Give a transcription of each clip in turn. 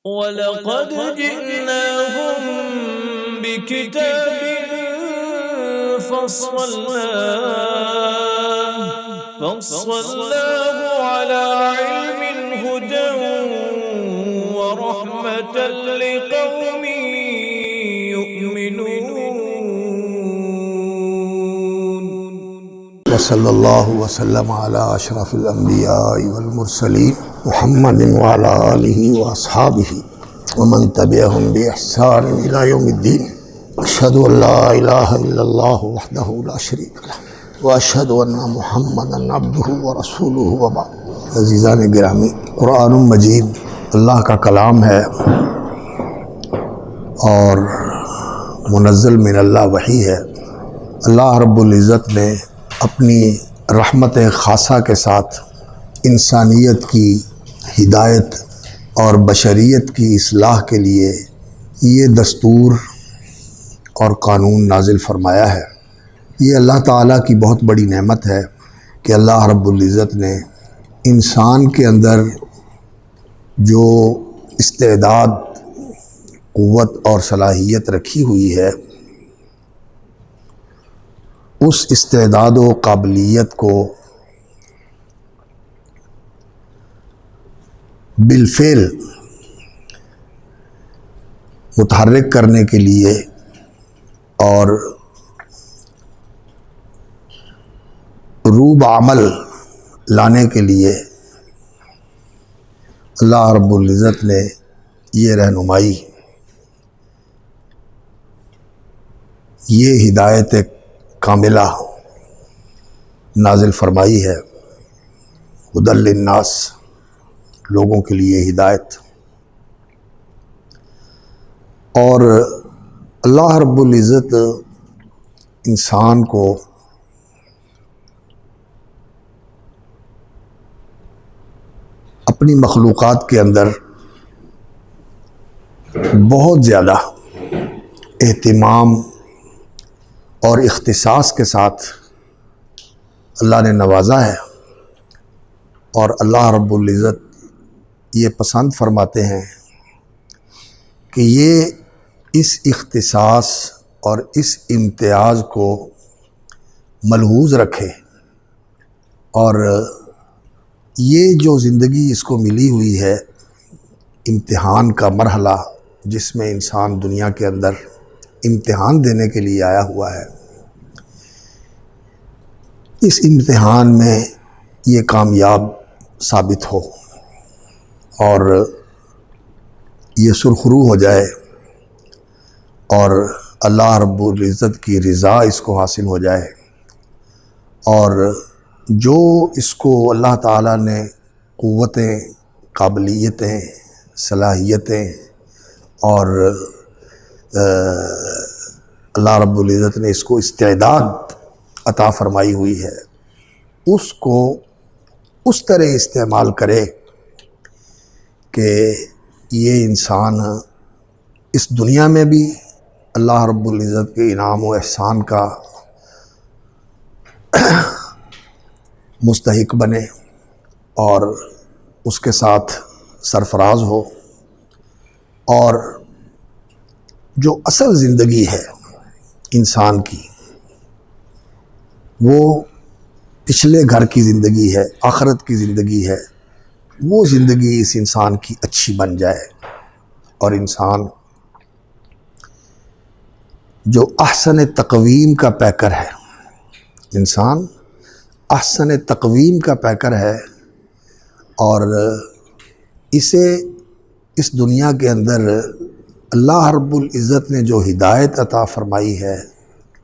وَلَقَدْ جِئْنَاهُمْ بِكِتَابٍ فَصَّلْنَاهُ عَلَى عِلْمٍ هُدًى وَرَحْمَةً لِقَوْمٍ يُؤْمِنُونَ وصلی اللہ وسلم علی اشرف الانبیاء والمرسلین محمد وعلی آلہ واصحابہ ومن تبعہم بإحسان الی یوم الدین اشہد ان لا الہ الا اللہ وحدہ لا شریک لہ واشہد ان محمدا عبدہ ورسولہ وبعد۔ عزیزان گرامی، قرآن مجید اللہ کا کلام ہے اور منزل من اللہ وحی ہے۔ اللہ رب العزت نے اپنی رحمت خاصہ کے ساتھ انسانیت کی ہدایت اور بشریت کی اصلاح کے لیے یہ دستور اور قانون نازل فرمایا ہے۔ یہ اللہ تعالیٰ کی بہت بڑی نعمت ہے کہ اللہ رب العزت نے انسان کے اندر جو استعداد، قوت اور صلاحیت رکھی ہوئی ہے، اس استعداد و قابلیت کو بالفعل متحرک کرنے کے لیے اور روب عمل لانے کے لیے اللہ رب العزت نے یہ رہنمائی، یہ ہدایت کاملہ نازل فرمائی ہے۔ ہدی للناس، لوگوں کے لیے ہدایت۔ اور اللہ رب العزت انسان کو اپنی مخلوقات کے اندر بہت زیادہ اہتمام اور اختصاص کے ساتھ اللہ نے نوازا ہے، اور اللہ رب العزت یہ پسند فرماتے ہیں کہ یہ اس اختصاص اور اس امتیاز کو ملحوظ رکھے، اور یہ جو زندگی اس کو ملی ہوئی ہے، امتحان کا مرحلہ جس میں انسان دنیا کے اندر امتحان دینے کے لیے آیا ہوا ہے، اس امتحان میں یہ کامیاب ثابت ہو اور یہ سرخرو ہو جائے، اور اللہ رب العزت کی رضا اس کو حاصل ہو جائے، اور جو اس کو اللہ تعالیٰ نے قوتیں، قابلیتیں، صلاحیتیں اور اللہ رب العزت نے اس کو استعداد عطا فرمائی ہوئی ہے، اس کو اس طرح استعمال کرے کہ یہ انسان اس دنیا میں بھی اللہ رب العزت کے انعام و احسان کا مستحق بنے، اور اس کے ساتھ سرفراز ہو، اور جو اصل زندگی ہے انسان کی، وہ پچھلے گھر کی زندگی ہے، آخرت کی زندگی ہے، وہ زندگی اس انسان کی اچھی بن جائے، اور انسان جو احسن تقویم کا پیکر ہے، انسان احسن تقویم کا پیکر ہے، اور اسے اس دنیا کے اندر اللہ رب العزت نے جو ہدایت عطا فرمائی ہے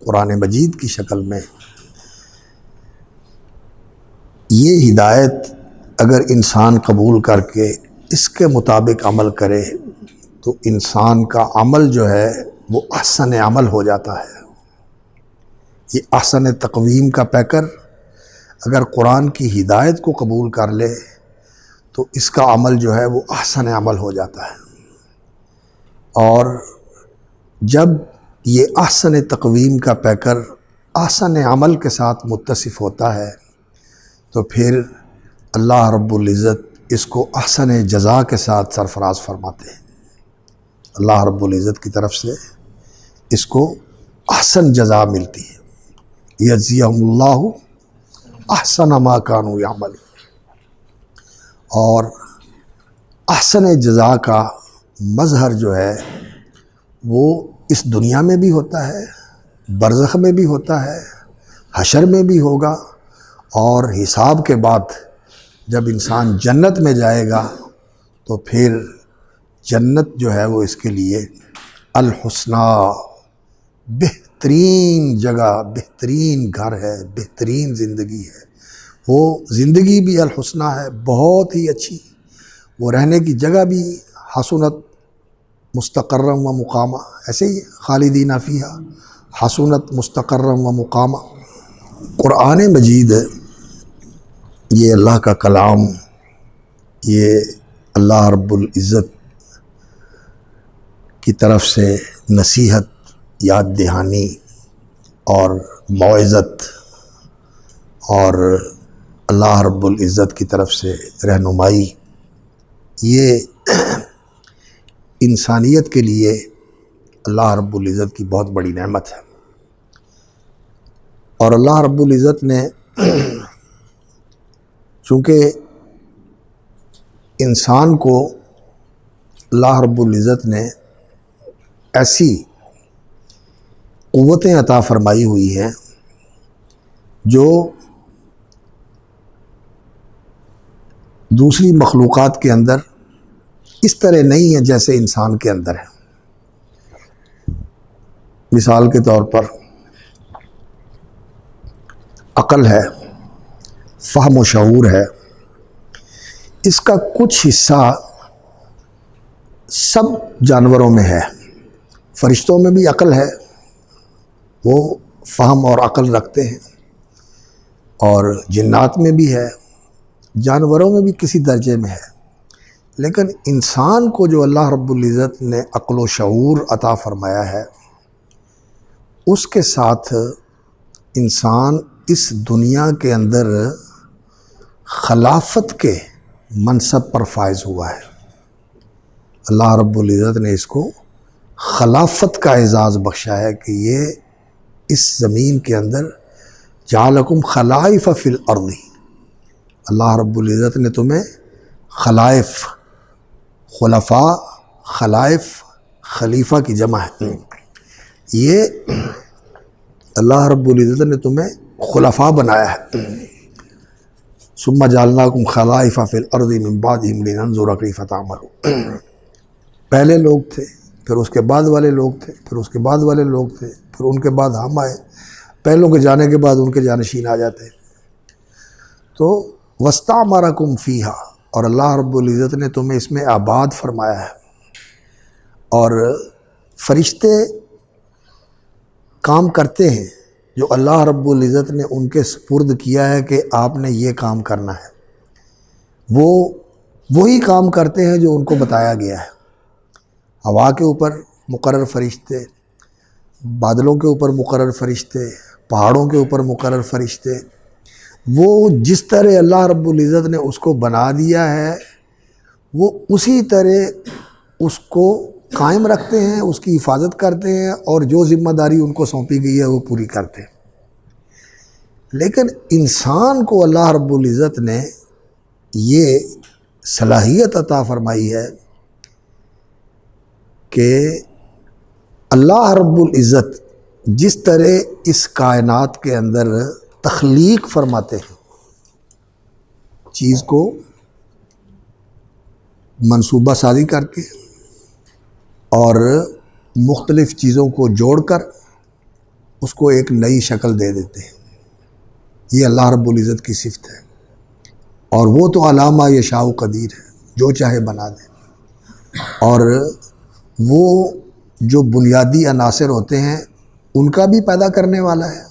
قرآن مجید کی شکل میں، یہ ہدایت اگر انسان قبول کر کے اس کے مطابق عمل کرے تو انسان کا عمل جو ہے وہ احسن عمل ہو جاتا ہے۔ یہ احسن تقویم کا پیکر اگر قرآن کی ہدایت کو قبول کر لے تو اس کا عمل جو ہے وہ احسن عمل ہو جاتا ہے، اور جب یہ احسن تقویم کا پیکر احسن عمل کے ساتھ متصف ہوتا ہے تو پھر اللہ رب العزت اس کو احسن جزا کے ساتھ سرفراز فرماتے ہیں۔ اللہ رب العزت کی طرف سے اس کو احسن جزا ملتی ہے، یجزیہم اللہ احسن ما کانوا یعملون۔ اور احسن جزا کا مظہر جو ہے وہ اس دنیا میں بھی ہوتا ہے، برزخ میں بھی ہوتا ہے، حشر میں بھی ہوگا، اور حساب کے بعد جب انسان جنت میں جائے گا تو پھر جنت جو ہے وہ اس کے لیے الحسنی، بہترین جگہ، بہترین گھر ہے، بہترین زندگی ہے۔ وہ زندگی بھی الحسنی ہے، بہت ہی اچھی، وہ رہنے کی جگہ بھی حسنت مستقرم و مقامہ، ایسے ہی خالدین فیہا حسنت مستقرم و مقامہ۔ قرآن مجید یہ اللہ کا کلام، یہ اللہ رب العزت کی طرف سے نصیحت، یاد دہانی اور موعظت، اور اللہ رب العزت کی طرف سے رہنمائی، یہ انسانیت کے لیے اللہ رب العزت کی بہت بڑی نعمت ہے۔ اور اللہ رب العزت نے چونکہ انسان کو اللہ رب العزت نے ایسی قوتیں عطا فرمائی ہوئی ہیں جو دوسری مخلوقات کے اندر اس طرح نہیں ہے جیسے انسان کے اندر ہے۔ مثال کے طور پر عقل ہے، فہم و شعور ہے، اس کا کچھ حصہ سب جانوروں میں ہے۔ فرشتوں میں بھی عقل ہے، وہ فہم اور عقل رکھتے ہیں، اور جنات میں بھی ہے، جانوروں میں بھی کسی درجے میں ہے۔ لیکن انسان کو جو اللہ رب العزت نے عقل و شعور عطا فرمایا ہے، اس کے ساتھ انسان اس دنیا کے اندر خلافت کے منصب پر فائز ہوا ہے۔ اللہ رب العزت نے اس کو خلافت کا اعزاز بخشا ہے کہ یہ اس زمین کے اندر جعلکم خلائف فی الارض، اللہ رب العزت نے تمہیں خلائف، خلفاء، خلائف، خلیفہ کی جمع ہے، یہ اللہ رب العزت نے تمہیں خلفاء بنایا ہے۔ ثم جعلناکم خلائف فی الارض من بعدہم لننظر کیف تعملون۔ پہلے لوگ تھے، پھر اس کے بعد والے لوگ تھے، پھر اس کے بعد والے لوگ تھے، پھر ان کے بعد ہم آئے، پہلوں کے جانے کے بعد ان کے جانشین آ جاتے ہیں۔ تو واستعمرکم فیہا، اور اللہ رب العزت نے تمہیں اس میں آباد فرمایا ہے، اور فرشتے کام کرتے ہیں جو اللہ رب العزت نے ان کے سپرد کیا ہے کہ آپ نے یہ کام کرنا ہے، وہ وہی کام کرتے ہیں جو ان کو بتایا گیا ہے۔ ہوا کے اوپر مقرر فرشتے، بادلوں کے اوپر مقرر فرشتے، پہاڑوں کے اوپر مقرر فرشتے، وہ جس طرح اللہ رب العزت نے اس کو بنا دیا ہے وہ اسی طرح اس کو قائم رکھتے ہیں، اس کی حفاظت کرتے ہیں، اور جو ذمہ داری ان کو سونپی گئی ہے وہ پوری کرتے ہیں۔ لیکن انسان کو اللہ رب العزت نے یہ صلاحیت عطا فرمائی ہے کہ اللہ رب العزت جس طرح اس کائنات کے اندر تخلیق فرماتے ہیں، چیز کو منصوبہ سازی کر کے اور مختلف چیزوں کو جوڑ کر اس کو ایک نئی شکل دے دیتے ہیں، یہ اللہ رب العزت کی صفت ہے۔ اور وہ تو علامہ یشاء قدیر ہے، جو چاہے بنا دے۔ اور وہ جو بنیادی عناصر ہوتے ہیں ان کا بھی پیدا کرنے والا ہے،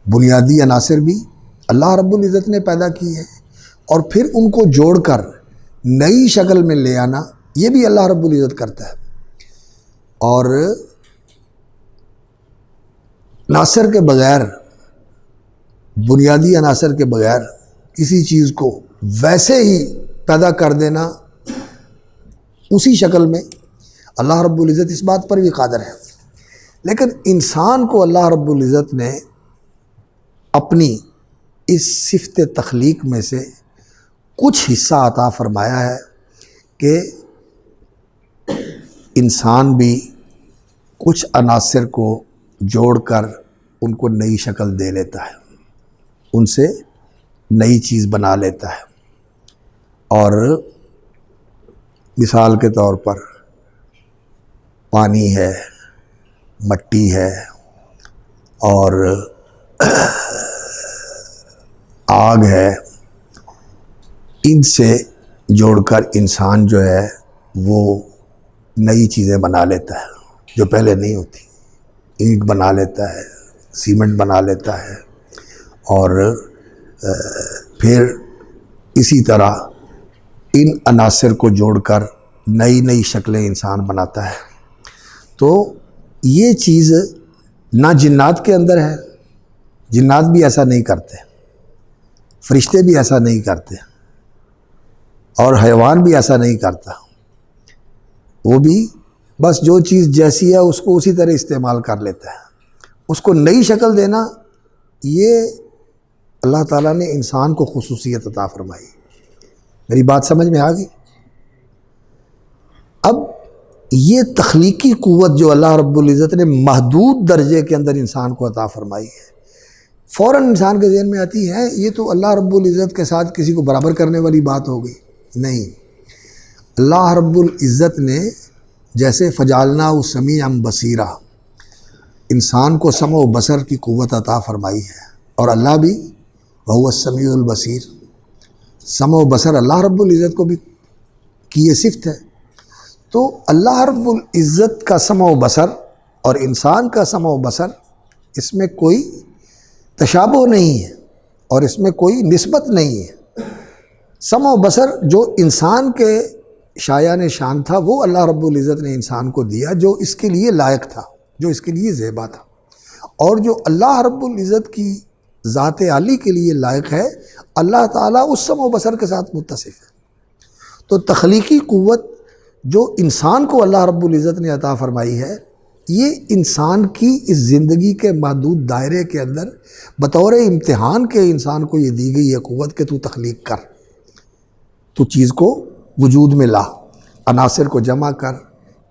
بنیادی عناصر بھی اللہ رب العزت نے پیدا کی ہے، اور پھر ان کو جوڑ کر نئی شکل میں لے آنا یہ بھی اللہ رب العزت کرتا ہے۔ اور عناصر کے بغیر، بنیادی عناصر کے بغیر کسی چیز کو ویسے ہی پیدا کر دینا اسی شکل میں، اللہ رب العزت اس بات پر بھی قادر ہے، لیکن انسان کو اللہ رب العزت نے اپنی اس صفت تخلیق میں سے کچھ حصہ عطا فرمایا ہے کہ انسان بھی کچھ عناصر کو جوڑ کر ان کو نئی شکل دے لیتا ہے، ان سے نئی چیز بنا لیتا ہے۔ اور مثال کے طور پر پانی ہے، مٹی ہے اور آگ ہے، ان سے جوڑ کر انسان جو ہے وہ نئی چیزیں بنا لیتا ہے جو پہلے نہیں ہوتی۔ اینٹ بنا لیتا ہے، سیمنٹ بنا لیتا ہے، اور پھر اسی طرح ان عناصر کو جوڑ کر نئی نئی شکلیں انسان بناتا ہے۔ تو یہ چیز نہ جنات کے اندر ہے، جنات بھی ایسا نہیں کرتے، فرشتے بھی ایسا نہیں کرتے، اور حیوان بھی ایسا نہیں کرتا۔ وہ بھی بس جو چیز جیسی ہے اس کو اسی طرح استعمال کر لیتا ہے۔ اس کو نئی شکل دینا، یہ اللہ تعالیٰ نے انسان کو خصوصیت عطا فرمائی۔ میری بات سمجھ میں آ گئی؟ اب یہ تخلیقی قوت جو اللہ رب العزت نے محدود درجے کے اندر انسان کو عطا فرمائی ہے، فوراً انسان کے ذہن میں آتی ہے یہ تو اللہ رب العزت کے ساتھ کسی کو برابر کرنے والی بات ہو گئی۔ نہیں، اللہ رب العزت نے جیسے فجعلناہ سمیعا بصیرا، انسان کو سمع و بصر کی قوت عطا فرمائی ہے، اور اللہ بھی وہو السمیع البصیر، سمع و بصر اللہ رب العزت کو بھی کی یہ صفت ہے۔ تو اللہ رب العزت کا سمع و بصر اور انسان کا سمع و بصر، اس میں کوئی تشابہ نہیں ہے اور اس میں کوئی نسبت نہیں ہے۔ سمع و بصر جو انسان کے شایان شان تھا وہ اللہ رب العزت نے انسان کو دیا، جو اس کے لیے لائق تھا، جو اس کے لیے زیبا تھا، اور جو اللہ رب العزت کی ذات عالی کے لیے لائق ہے، اللہ تعالیٰ اس سمع و بصر کے ساتھ متصف ہے۔ تو تخلیقی قوت جو انسان کو اللہ رب العزت نے عطا فرمائی ہے، یہ انسان کی اس زندگی کے محدود دائرے کے اندر بطور امتحان کے انسان کو یہ دی گئی ہے قوت کہ تو تخلیق کر، تو چیز کو وجود میں لا، عناصر کو جمع کر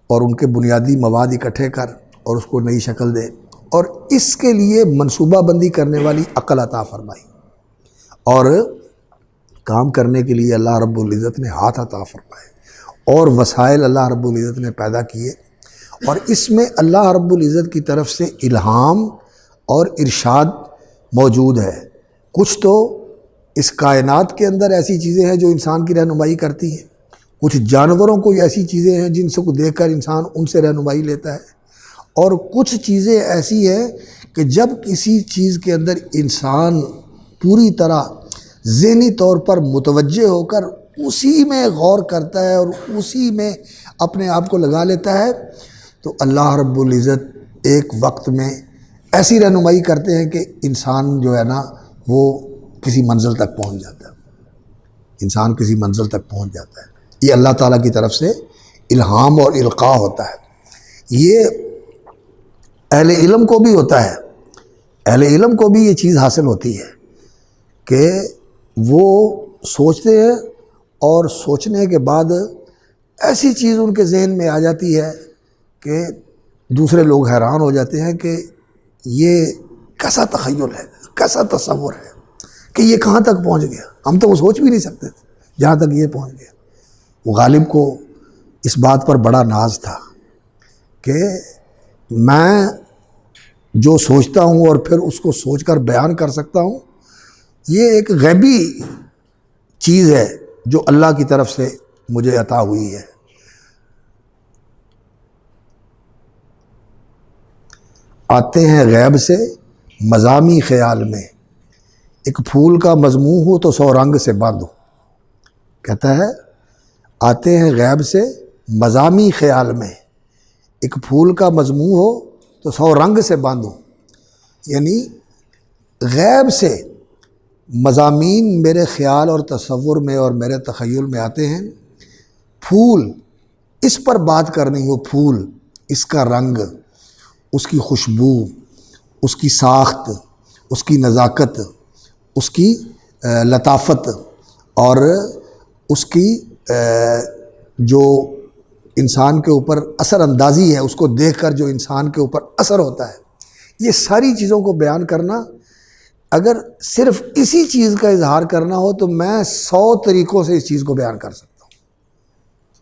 اور ان کے بنیادی مواد اکٹھے کر اور اس کو نئی شکل دے، اور اس کے لیے منصوبہ بندی کرنے والی عقل عطا فرمائی، اور کام کرنے کے لیے اللہ رب العزت نے ہاتھ عطا فرمائے، اور وسائل اللہ رب العزت نے پیدا کیے، اور اس میں اللہ رب العزت کی طرف سے الہام اور ارشاد موجود ہے۔ کچھ تو اس کائنات کے اندر ایسی چیزیں ہیں جو انسان کی رہنمائی کرتی ہیں، کچھ جانوروں کو ایسی چیزیں ہیں جن سے کو دیکھ کر انسان ان سے رہنمائی لیتا ہے، اور کچھ چیزیں ایسی ہیں کہ جب کسی چیز کے اندر انسان پوری طرح ذہنی طور پر متوجہ ہو کر اسی میں غور کرتا ہے اور اسی میں اپنے آپ کو لگا لیتا ہے، تو اللہ رب العزت ایک وقت میں ایسی رہنمائی کرتے ہیں کہ انسان جو ہے نا وہ کسی منزل تک پہنچ جاتا ہے، انسان کسی منزل تک پہنچ جاتا ہے۔ یہ اللہ تعالیٰ کی طرف سے الہام اور القاء ہوتا ہے۔ یہ اہل علم کو بھی ہوتا ہے، اہل علم کو بھی یہ چیز حاصل ہوتی ہے کہ وہ سوچتے ہیں اور سوچنے کے بعد ایسی چیز ان کے ذہن میں آ جاتی ہے کہ دوسرے لوگ حیران ہو جاتے ہیں کہ یہ کیسا تخیل ہے، کیسا تصور ہے کہ یہ کہاں تک پہنچ گیا، ہم تو وہ سوچ بھی نہیں سکتے تھے جہاں تک یہ پہنچ گیا۔ وہ غالب کو اس بات پر بڑا ناز تھا کہ میں جو سوچتا ہوں اور پھر اس کو سوچ کر بیان کر سکتا ہوں، یہ ایک غیبی چیز ہے جو اللہ کی طرف سے مجھے عطا ہوئی ہے۔ آتے ہیں غیب سے مضامی خیال میں، ایک پھول کا مضموں ہو تو 100 رنگ سے باندھو، کہتا ہے آتے ہیں غیب سے مضامی خیال میں، ایک پھول کا مضموں ہو تو 100 رنگ سے باندھو، یعنی غیب سے مضامین میرے خیال اور تصور میں اور میرے تخیل میں آتے ہیں۔ پھول اس پر بات کرنی ہو، پھول، اس کا رنگ، اس کی خوشبو، اس کی ساخت، اس کی نزاکت، اس کی لطافت، اور اس کی جو انسان کے اوپر اثر اندازی ہے، اس کو دیکھ کر جو انسان کے اوپر اثر ہوتا ہے، یہ ساری چیزوں کو بیان کرنا، اگر صرف اسی چیز کا اظہار کرنا ہو تو میں 100 طریقوں سے اس چیز کو بیان کر سکتا ہوں۔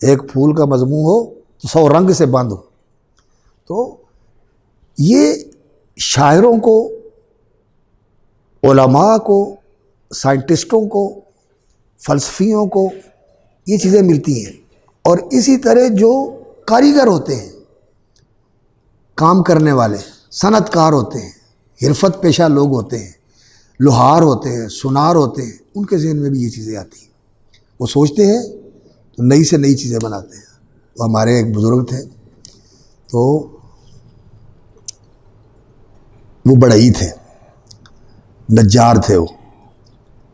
ایک پھول کا مضمون ہو تو 100 رنگ سے بند ہو۔ تو یہ شاعروں کو، علماء کو، سائنٹسٹوں کو، فلسفیوں کو یہ چیزیں ملتی ہیں، اور اسی طرح جو کاریگر ہوتے ہیں، کام کرنے والے، صنعت کار ہوتے ہیں، حرفت پیشہ لوگ ہوتے ہیں، لوہار ہوتے ہیں، سونار ہوتے ہیں، ان کے ذہن میں بھی یہ چیزیں آتی ہیں۔ وہ سوچتے ہیں تو نئی سے نئی چیزیں بناتے ہیں۔ وہ ہمارے ایک بزرگ تھے، تو وہ بڑھئی تھے، نجار تھے، وہ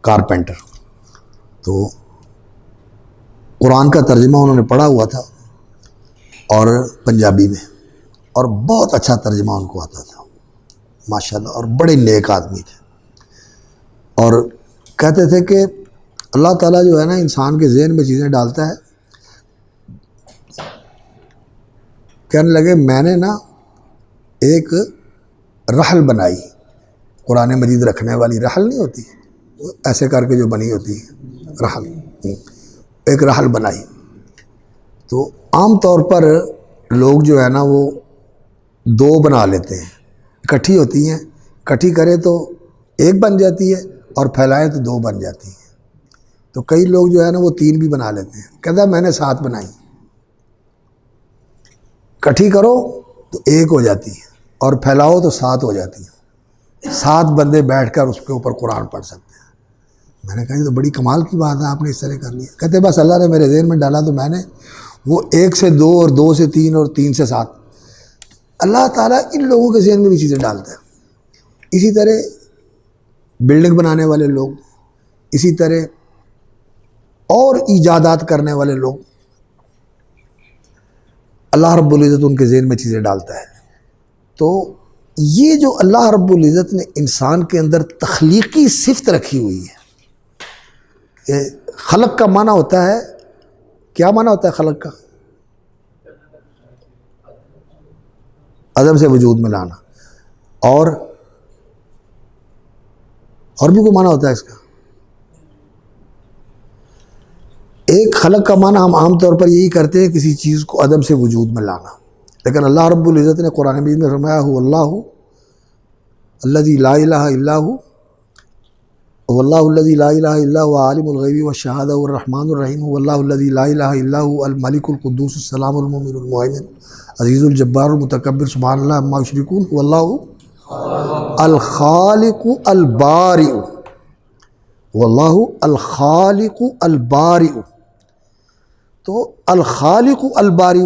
کارپینٹر۔ تو قرآن کا ترجمہ انہوں نے پڑھا ہوا تھا، اور پنجابی میں، اور بہت اچھا ترجمہ ان کو آتا تھا ماشاءاللہ، اور بڑے نیک آدمی تھے۔ اور کہتے تھے کہ اللہ تعالیٰ جو ہے نا انسان کے ذہن میں چیزیں ڈالتا ہے۔ کہنے لگے میں نے نا ایک رحل بنائی، قرآن مجید رکھنے والی رحل نہیں ہوتی، ایسے کر کے جو بنی ہوتی ہے رحل، ایک رحل بنائی۔ تو عام طور پر لوگ جو ہے نا وہ 2 بنا لیتے ہیں، اکٹھی ہوتی ہیں، اکٹھی کرے تو ایک بن جاتی ہے، اور پھیلائے تو 2 بن جاتی ہیں۔ تو کئی لوگ جو ہے نا وہ 3 بھی بنا لیتے ہیں۔ کہتا میں نے 7 بنائی، اکٹھی کرو تو 1 ہو جاتی ہے، اور پھیلاؤ تو 7 ہو جاتی ہے۔ 7 بندے بیٹھ کر اس کے اوپر قرآن پڑھ سکتے ہیں۔ میں نے کہا یہ تو بڑی کمال کی بات ہے، آپ نے اس طرح کر لیا۔ کہتے بس اللہ نے میرے ذہن میں ڈالا تو میں نے وہ 1 سے 2 اور 2 سے 3 اور 3 سے 7۔ اللہ تعالیٰ ان لوگوں کے ذہن میں بھی چیزیں ڈالتا ہے۔ اسی طرح بلڈنگ بنانے والے لوگ، اسی طرح اور ایجادات کرنے والے لوگ، اللہ رب العزت ان کے ذہن میں چیزیں ڈالتا ہے۔ تو یہ جو اللہ رب العزت نے انسان کے اندر تخلیقی صفت رکھی ہوئی ہے، خلق کا معنی ہوتا ہے، کیا معنی ہوتا ہے خلق کا؟ عدم سے وجود میں لانا، اور بھی کوئی معنی ہوتا ہے اس کا؟ ایک خلق کا معنی ہم عام طور پر یہی کرتے ہیں، کسی چیز کو عدم سے وجود میں لانا، لیکن اللہ رب العزت نے قرآن مجید میں فرمایا هو اللہ الذی لا الہ الا هو، هو اللہ الذی لا الہ الا هو عالم الغیب والشہادہ الرحمن الرحیم، هو اللہ الذی لا الہ الا هو الملک القدوس السلام المؤمن المہیمن عزیز الجبار المتکبر سبحان اللہ عما یشرکون، هو اللہ الخالق البارئ، هو اللہ الخالق البارئ۔ تو الخالق البارئ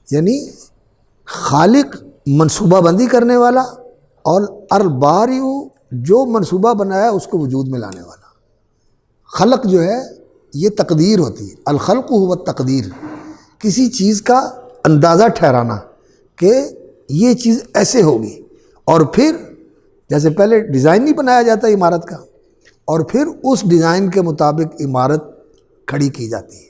یعنی خالق منصوبہ بندی کرنے والا، اور البارئ جو منصوبہ بنایا اس کو وجود میں لانے والا۔ خلق جو ہے یہ تقدیر ہوتی ہے، الخلق هو التقدیر، کسی چیز کا اندازہ ٹھہرانا کہ یہ چیز ایسے ہوگی، اور پھر جیسے پہلے ڈیزائن نہیں بنایا جاتا عمارت کا، اور پھر اس ڈیزائن کے مطابق عمارت کھڑی کی جاتی ہے۔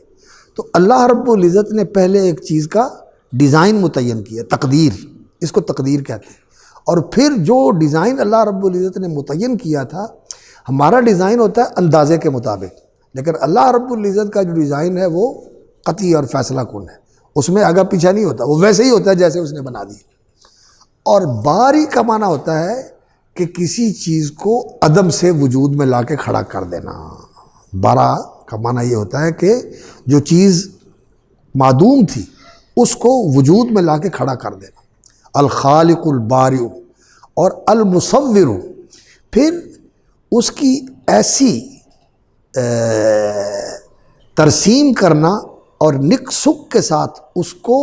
تو اللہ رب العزت نے پہلے ایک چیز کا ڈیزائن متعین کیا، تقدیر، اس کو تقدیر کہتے ہیں، اور پھر جو ڈیزائن اللہ رب العزت نے متعین کیا تھا، ہمارا ڈیزائن ہوتا ہے اندازے کے مطابق، لیکن اللہ رب العزت کا جو ڈیزائن ہے وہ قطعی اور فیصلہ کن ہے، اس میں آگا پیچھا نہیں ہوتا، وہ ویسے ہی ہوتا ہے جیسے اس نے بنا دی۔ اور باری کا معنی ہوتا ہے کہ کسی چیز کو عدم سے وجود میں لا کے کھڑا کر دینا۔ بارہ کا معنی یہ ہوتا ہے کہ جو چیز معدوم تھی اس کو وجود میں لا کے کھڑا کر دینا۔ الخالق البارئ اور المصور، پھر اس کی ایسی ترسیم کرنا اور نک سک کے ساتھ اس کو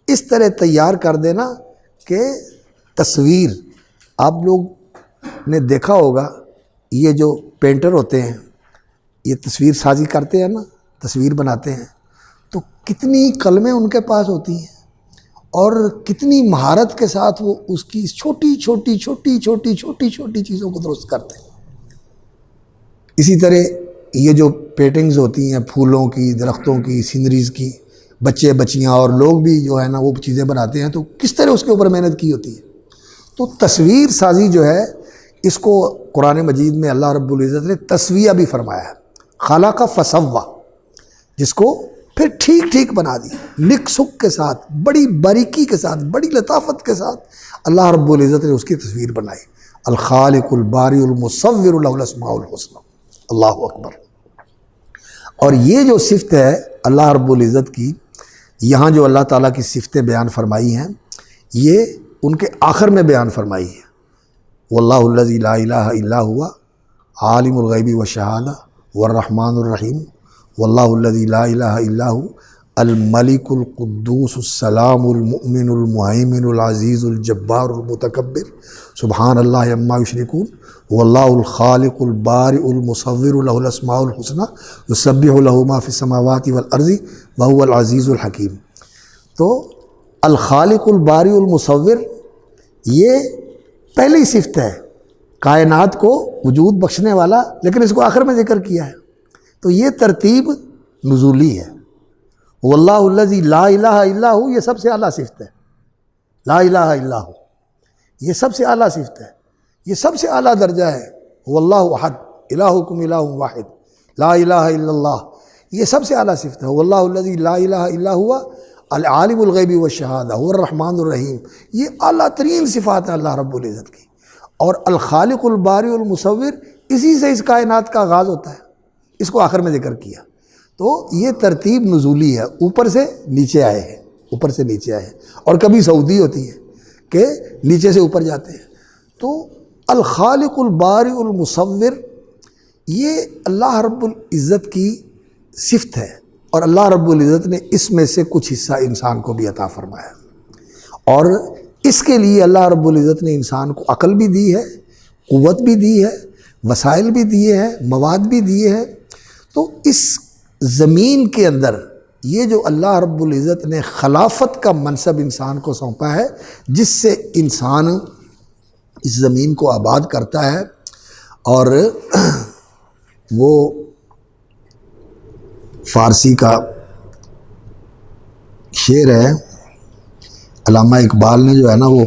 اس طرح تیار کر دینا کہ تصویر، آپ لوگ نے دیکھا ہوگا یہ جو پینٹر ہوتے ہیں یہ تصویر سازی کرتے ہیں نا، تصویر بناتے ہیں، تو کتنی قلمیں ان کے پاس ہوتی ہیں اور کتنی مہارت کے ساتھ وہ اس کی چھوٹی چھوٹی چھوٹی چھوٹی چھوٹی چھوٹی چیزوں کو درست کرتے ہیں۔ اسی طرح یہ جو پینٹنگز ہوتی ہیں پھولوں کی، درختوں کی، سینریز کی، بچے بچیاں اور لوگ بھی جو ہے نا وہ چیزیں بناتے ہیں، تو کس طرح اس کے اوپر محنت کی ہوتی ہے۔ تو تصویر سازی جو ہے اس کو قرآن مجید میں اللہ رب العزت نے تسویہ بھی فرمایا ہے، خلق فسوہ، جس کو پھر ٹھیک ٹھیک بنا دی، نک سک کے ساتھ، بڑی باریکی کے ساتھ، بڑی لطافت کے ساتھ اللہ رب العزت نے اس کی تصویر بنائی۔ الخالق الباری المصور له الاسماء الحسنى، اللہ اکبر۔ اور یہ جو صفت ہے اللہ رب العزت کی، یہاں جو اللہ تعالیٰ کی صفتیں بیان فرمائی ہیں یہ ان کے آخر میں بیان فرمائی ہے۔ واللہ الذی لا الہ الا هو عالم الغیب والشہادہ والرحمن الرحیم، واللہ الذی لا الہ الا هو الملک القدوس السلام المؤمن المہیمن العزیز الجبار المتکبر سبحان اللہ عما یشرکون، واللہ الخالق البارئ المصور له الاسماء الحسنى یسبح له ما فی السماوات والارض وهو العزیز الحکیم۔ تو الخالق البارئ المصور یہ پہلی صفت ہے، کائنات کو وجود بخشنے والا، لیکن اس کو آخر میں ذکر کیا ہے۔ تو یہ ترتیب نزولی ہے۔ واللہ الذی لا الہ الا ہو یہ سب سے اعلیٰ صفت ہے، لا الہ الا ہو یہ سب سے اعلیٰ صفت ہے، یہ سب سے اعلیٰ درجہ ہے۔ واللہ احد الہکم الہ واحد لا الہ الا اللہ، یہ سب سے اعلیٰ صفت ہے۔ واللہ الذی لا الہ الا ہوا العالم الغیب والشہادہ هو الرحمن الرحیم، یہ اعلیٰ ترین صفات ہیں اللہ رب العزت کی۔ اور الخالق الباری المصور، اسی سے اس کائنات کا آغاز ہوتا ہے، اس کو آخر میں ذکر کیا۔ تو یہ ترتیب نزولی ہے، اوپر سے نیچے آئے ہیں، اوپر سے نیچے آئے ہیں، اور کبھی سعودی ہوتی ہے کہ نیچے سے اوپر جاتے ہیں۔ تو الخالق الباری المصور یہ اللہ رب العزت کی صفت ہے، اور اللہ رب العزت نے اس میں سے کچھ حصہ انسان کو بھی عطا فرمایا، اور اس کے لیے اللہ رب العزت نے انسان کو عقل بھی دی ہے، قوت بھی دی ہے، وسائل بھی دیے ہیں، مواد بھی دیے ہیں۔ تو اس زمین کے اندر یہ جو اللہ رب العزت نے خلافت کا منصب انسان کو سونپا ہے، جس سے انسان اس زمین کو آباد کرتا ہے، اور وہ فارسی کا شعر ہے، علامہ اقبال نے جو ہے نا وہ،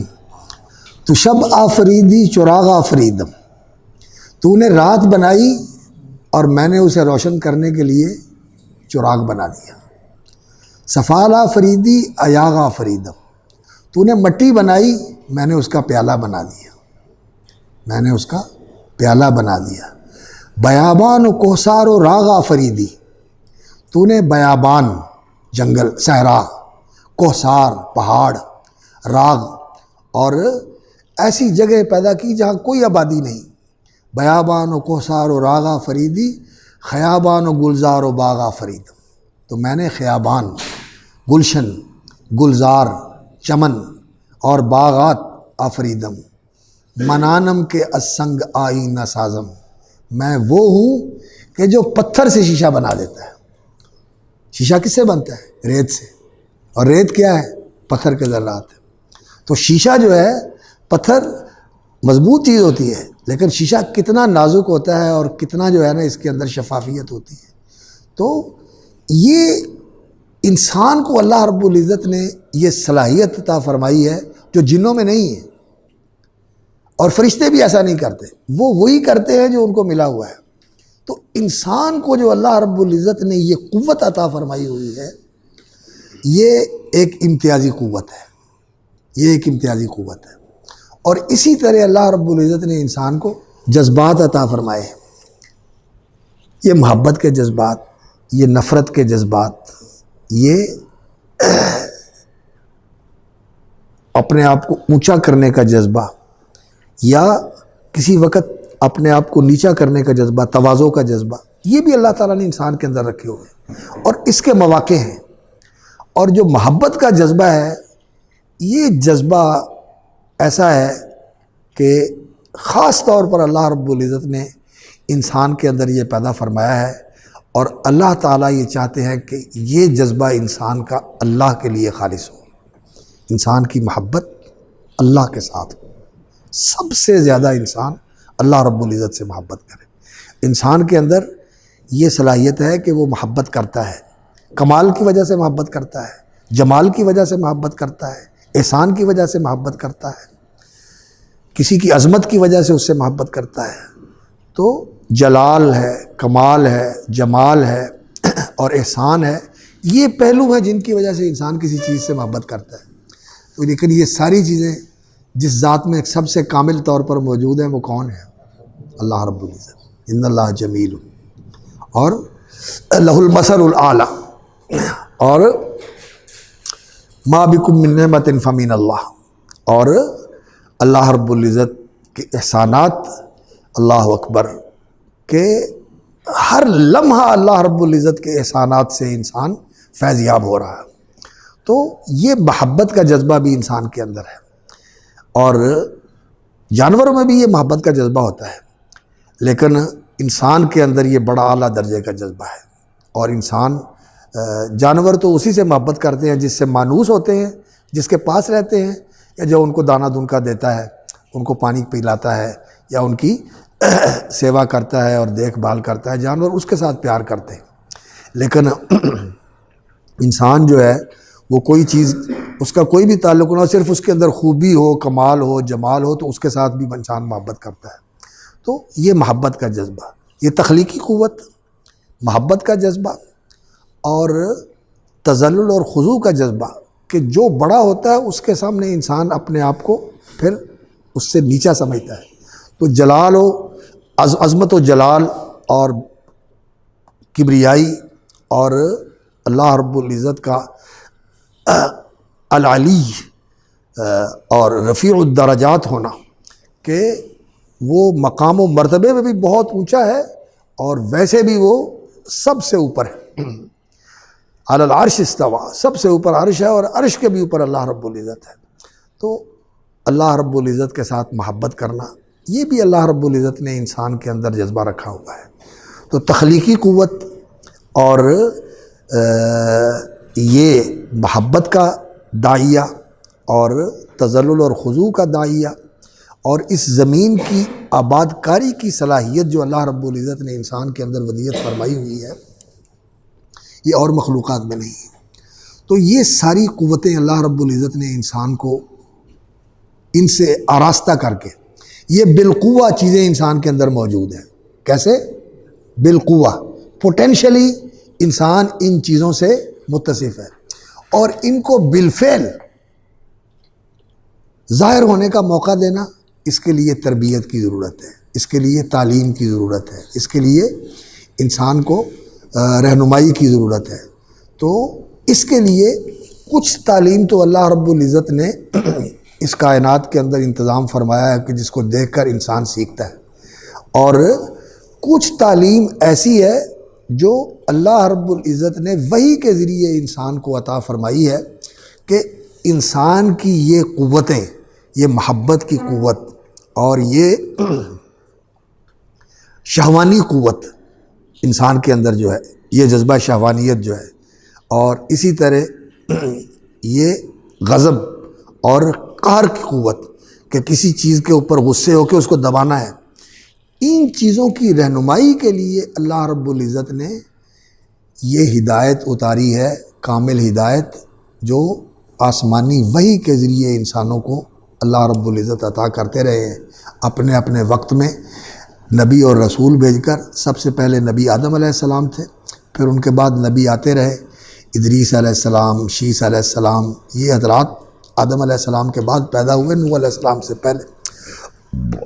تو شب آفریدی چراغ آفریدم، تو نے رات بنائی اور میں نے اسے روشن کرنے کے لیے چراغ بنا دیا۔ سفال آفریدی ایاغ آفریدم، تو نے مٹی بنائی میں نے اس کا پیالہ بنا دیا، میں نے اس کا پیالہ بنا دیا۔ بیابان و کوثار و راغ آفریدی، تو نے بیابان جنگل، صحرا، کوثار پہاڑ، راغ اور ایسی جگہ پیدا کی جہاں کوئی آبادی نہیں۔ بیابان و کوثار و راغ فریدی، خیابان و گلزار و باغ فریدم، تو میں نے خیابان، گلشن، گلزار، چمن اور باغات آفریدم، منانم کے اسنگ آئینہ سازم، میں وہ ہوں کہ جو پتھر سے شیشہ بنا دیتا ہے۔ شیشہ کس سے بنتا ہے؟ ریت سے، اور ریت کیا ہے؟ پتھر کے ذرات۔ تو شیشہ جو ہے، پتھر مضبوط چیز ہوتی ہے، لیکن شیشہ کتنا نازک ہوتا ہے اور کتنا جو ہے نا اس کے اندر شفافیت ہوتی ہے۔ تو یہ انسان کو اللہ رب العزت نے یہ صلاحیت عطا فرمائی ہے جو جنوں میں نہیں ہے، اور فرشتے بھی ایسا نہیں کرتے، وہ وہی کرتے ہیں جو ان کو ملا ہوا ہے۔ تو انسان کو جو اللہ رب العزت نے یہ قوت عطا فرمائی ہوئی ہے، یہ ایک امتیازی قوت ہے، یہ ایک امتیازی قوت ہے۔ اور اسی طرح اللہ رب العزت نے انسان کو جذبات عطا فرمائے ہیں، یہ محبت کے جذبات، یہ نفرت کے جذبات، یہ اپنے آپ کو اونچا کرنے کا جذبہ، یا کسی وقت اپنے آپ کو نیچا کرنے کا جذبہ، تواضع کا جذبہ، یہ بھی اللہ تعالیٰ نے انسان کے اندر رکھے ہوئے ہیں، اور اس کے مواقع ہیں۔ اور جو محبت کا جذبہ ہے، یہ جذبہ ایسا ہے کہ خاص طور پر اللہ رب العزت نے انسان کے اندر یہ پیدا فرمایا ہے، اور اللہ تعالیٰ یہ چاہتے ہیں کہ یہ جذبہ انسان کا اللہ کے لیے خالص ہو، انسان کی محبت اللہ کے ساتھ ہو، سب سے زیادہ انسان اللہ رب العزت سے محبت کرے۔ انسان کے اندر یہ صلاحیت ہے کہ وہ محبت کرتا ہے، کمال کی وجہ سے محبت کرتا ہے، جمال کی وجہ سے محبت کرتا ہے، احسان کی وجہ سے محبت کرتا ہے، کسی کی عظمت کی وجہ سے اس سے محبت کرتا ہے۔ تو جلال ہے، کمال ہے، جمال ہے اور احسان ہے، یہ پہلو ہیں جن کی وجہ سے انسان کسی چیز سے محبت کرتا ہے۔ تو لیکن یہ ساری چیزیں جس ذات میں سب سے کامل طور پر موجود ہیں وہ کون ہے؟ اللہ رب العزت۔ ان اللہ جمیل اور لہ المثل الاعلی، اور ما بکم من نعمت فمن اللہ، اور اللہ رب العزت کے احسانات، اللہ اکبر، کہ ہر لمحہ اللہ رب العزت کے احسانات سے انسان فیض یاب ہو رہا ہے۔ تو یہ محبت کا جذبہ بھی انسان کے اندر ہے، اور جانوروں میں بھی یہ محبت کا جذبہ ہوتا ہے، لیکن انسان کے اندر یہ بڑا اعلیٰ درجے کا جذبہ ہے۔ اور انسان، جانور تو اسی سے محبت کرتے ہیں جس سے مانوس ہوتے ہیں، جس کے پاس رہتے ہیں، یا جو ان کو دانہ دن کا دیتا ہے، ان کو پانی پلاتا ہے، یا ان کی سیوا کرتا ہے اور دیکھ بھال کرتا ہے، جانور اس کے ساتھ پیار کرتے ہیں۔ لیکن انسان جو ہے وہ کوئی چیز، اس کا کوئی بھی تعلق نہ ہو، صرف اس کے اندر خوبی ہو، کمال ہو، جمال ہو، تو اس کے ساتھ بھی انسان محبت کرتا ہے۔ تو یہ محبت کا جذبہ، یہ تخلیقی قوت، محبت کا جذبہ، اور تذلل اور خضوع کا جذبہ، کہ جو بڑا ہوتا ہے اس کے سامنے انسان اپنے آپ کو پھر اس سے نیچا سمجھتا ہے۔ تو جلال و عظمت و جلال اور کبریائی اور اللہ رب العزت کا العلی اور رفیع الدرجات ہونا، کہ وہ مقام و مرتبے میں بھی بہت اونچا ہے، اور ویسے بھی وہ سب سے اوپر ہے۔ علی العرش استویٰ، سب سے اوپر عرش ہے، اور عرش کے بھی اوپر اللہ رب العزت ہے۔ تو اللہ رب العزت کے ساتھ محبت کرنا، یہ بھی اللہ رب العزت نے انسان کے اندر جذبہ رکھا ہوا ہے۔ تو تخلیقی قوت اور یہ محبت کا داعیہ، اور تذلل اور خضوع کا داعیہ، اور اس زمین کی آباد کاری کی صلاحیت جو اللہ رب العزت نے انسان کے اندر ودیعت فرمائی ہوئی ہے، یہ اور مخلوقات میں نہیں ہے۔ تو یہ ساری قوتیں اللہ رب العزت نے انسان کو ان سے آراستہ کر کے، یہ بالقوہ چیزیں انسان کے اندر موجود ہیں۔ کیسے؟ بالقوہ، پوٹینشلی انسان ان چیزوں سے متصف ہے، اور ان کو بالفعل ظاہر ہونے کا موقع دینا، اس کے لیے تربیت کی ضرورت ہے، اس کے لیے تعلیم کی ضرورت ہے، اس کے لیے انسان کو رہنمائی کی ضرورت ہے۔ تو اس کے لیے کچھ تعلیم تو اللہ رب العزت نے اس کائنات کے اندر انتظام فرمایا ہے، کہ جس کو دیکھ کر انسان سیکھتا ہے، اور کچھ تعلیم ایسی ہے جو اللہ رب العزت نے وحی کے ذریعے انسان کو عطا فرمائی ہے، کہ انسان کی یہ قوتیں، یہ محبت کی قوت اور یہ شہوانی قوت انسان کے اندر جو ہے، یہ جذبہ شہوانیت جو ہے، اور اسی طرح یہ غضب اور قہر کی قوت، کہ کسی چیز کے اوپر غصے ہو کے اس کو دبانا ہے، ان چیزوں کی رہنمائی کے لیے اللہ رب العزت نے یہ ہدایت اتاری ہے، کامل ہدایت، جو آسمانی وحی کے ذریعے انسانوں کو اللہ رب العزت عطا کرتے رہے ہیں اپنے اپنے وقت میں، نبی اور رسول بھیج کر۔ سب سے پہلے نبی آدم علیہ السلام تھے، پھر ان کے بعد نبی آتے رہے، ادریس علیہ السلام، شیس علیہ السلام، یہ حضرات آدم علیہ السلام کے بعد پیدا ہوئے، نوح علیہ السلام سے پہلے۔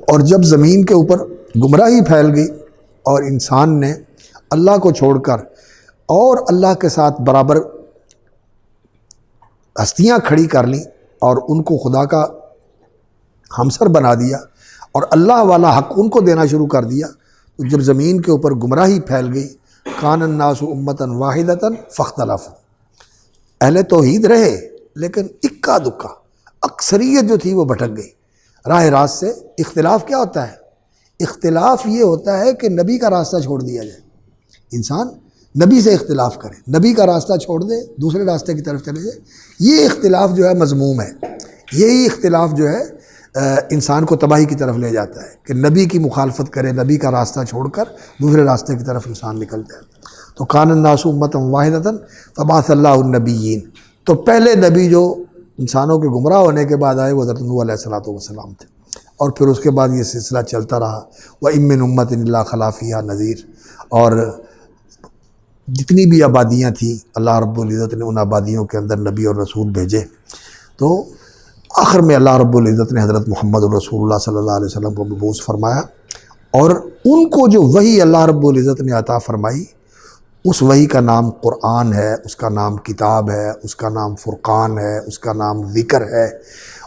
اور جب زمین کے اوپر گمراہی پھیل گئی اور انسان نے اللہ کو چھوڑ کر اور اللہ کے ساتھ برابر ہستیاں کھڑی کر لیں اور ان کو خدا کا ہمسر بنا دیا اور اللہ والا حق ان کو دینا شروع کر دیا، تو جب زمین کے اوپر گمراہی پھیل گئی، کان الناس امۃ واحدۃ فاختلفوا، اہل توحید رہے لیکن اکا دکا، اکثریت جو تھی وہ بھٹک گئی راہ راست سے۔ اختلاف کیا ہوتا ہے؟ اختلاف یہ ہوتا ہے کہ نبی کا راستہ چھوڑ دیا جائے، انسان نبی سے اختلاف کریں، نبی کا راستہ چھوڑ دیں، دوسرے راستے کی طرف چلے جائیں، یہ اختلاف جو ہے مذموم ہے۔ یہی اختلاف جو ہے انسان کو تباہی کی طرف لے جاتا ہے کہ نبی کی مخالفت کرے، نبی کا راستہ چھوڑ کر دوسرے راستے کی طرف انسان نکل جائے۔ تو کان الناس امۃ واحدۃ فبعث اللہ النبیین، تو پہلے نبی جو انسانوں کے گمراہ ہونے کے بعد آئے وہ حضرت نوح علیہ السلام تھے، اور پھر اس کے بعد یہ سلسلہ چلتا رہا۔ وَإِن مِّنْ أُمَّةٍ إِلَّا خَلَا فِيهَا نَذِيرٌ، اور جتنی بھی آبادیاں تھیں اللہ رب العزت نے ان آبادیوں کے اندر نبی اور رسول بھیجے، تو آخر میں اللہ رب العزت نے حضرت محمد الرسول اللہ صلی اللہ علیہ وسلم کو مبعوث فرمایا، اور ان کو جو وحی اللہ رب العزت نے عطا فرمائی، اس وحی کا نام قرآن ہے، اس کا نام کتاب ہے، اس کا نام فرقان ہے، اس کا نام ذکر ہے،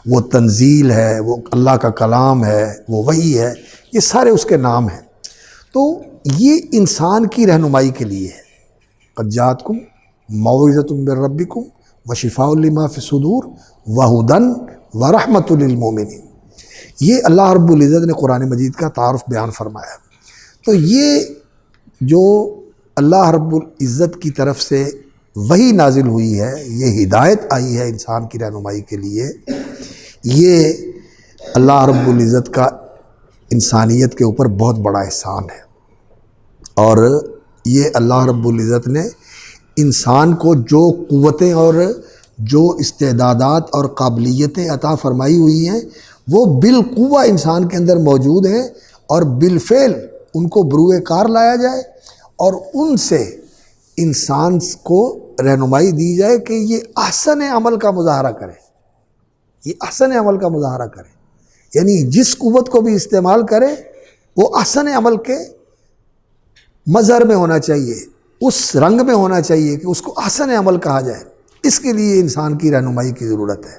وہ تنزیل ہے، وہ اللہ کا کلام ہے، وہ وحی ہے، یہ سارے اس کے نام ہیں۔ تو یہ انسان کی رہنمائی کے لیے ہے۔ قد جاءتکم موعظۃ من ربکم وشفاء لما فی الصدور وہدی ورحمۃ للمؤمنین، یہ اللہ رب العزت نے قرآن مجید کا تعارف بیان فرمایا۔ تو یہ جو اللہ رب العزت کی طرف سے وحی نازل ہوئی ہے، یہ ہدایت آئی ہے انسان کی رہنمائی کے لیے، یہ اللہ رب العزت کا انسانیت کے اوپر بہت بڑا احسان ہے۔ اور یہ اللہ رب العزت نے انسان کو جو قوتیں اور جو استعدادات اور قابلیتیں عطا فرمائی ہوئی ہیں وہ بالقوہ انسان کے اندر موجود ہیں، اور بالفعل ان کو بروئے کار لایا جائے اور ان سے انسان کو رہنمائی دی جائے کہ یہ احسن عمل کا مظاہرہ کرے، یہ احسن عمل کا مظاہرہ کرے، یعنی جس قوت کو بھی استعمال کرے وہ احسن عمل کے مظہر میں ہونا چاہیے، اس رنگ میں ہونا چاہیے کہ اس کو احسن عمل کہا جائے۔ اس کے لیے انسان کی رہنمائی کی ضرورت ہے،